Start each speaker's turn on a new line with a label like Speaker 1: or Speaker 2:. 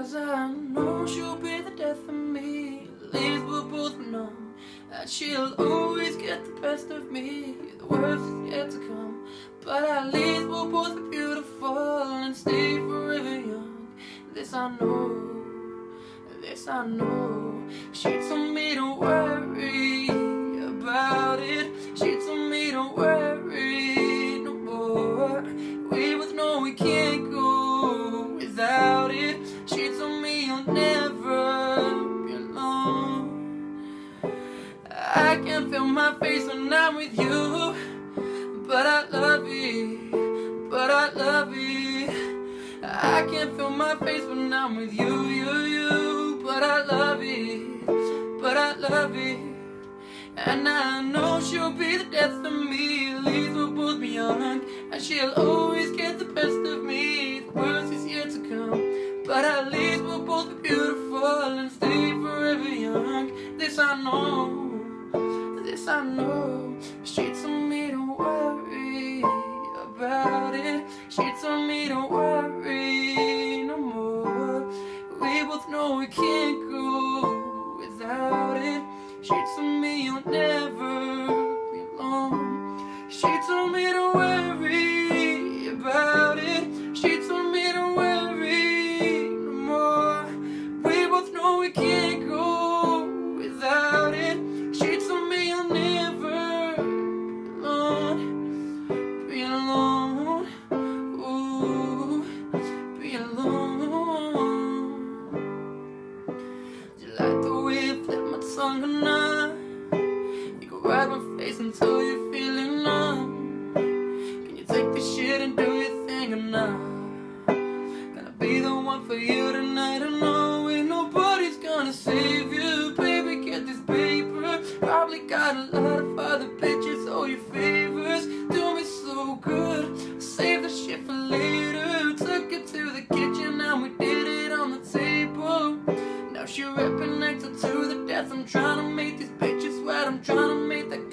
Speaker 1: 'cause I know she'll be the death of me. At least we'll both know that she'll always get the best of me. The worst is yet to come, but at least we'll both be beautiful and stay forever young. This I know, this I know. She told me don't worry about it. She told me don't worry no more. We both know we can't go without it. She told me you'll never be alone. I can feel my face when I'm with you, but I love it, but I love it. I can feel my face when I'm with you, but I love it, but I love it. And I know she'll be the death of me. At least we'll both be young, and she'll always get the best of me. The worst is yet to come, but at least we'll both be beautiful and stay forever young. This I know, this I know. She told me don't worry about it. She told me don't worry no more. We both know we can't go without it. She told me you'll never be alone. She told me don't worry about it. She told me don't worry no more. We both know we can't go without it. She told me you'll never be alone, ooh, be alone. Do you like the way you flip my tongue or not? You can ride my face until you're feeling numb. Can you take this shit and do your thing or not? Gonna be the one for you tonight. I know ain't nobody's gonna save you. Baby, get this paper. Probably got a lot of other bitches, all your favors. Do me so good, save the shit for later. Took it to the kitchen and we did it on the table. Now she ripping next to the death. I'm trying to make these bitches sweat. I'm trying to make that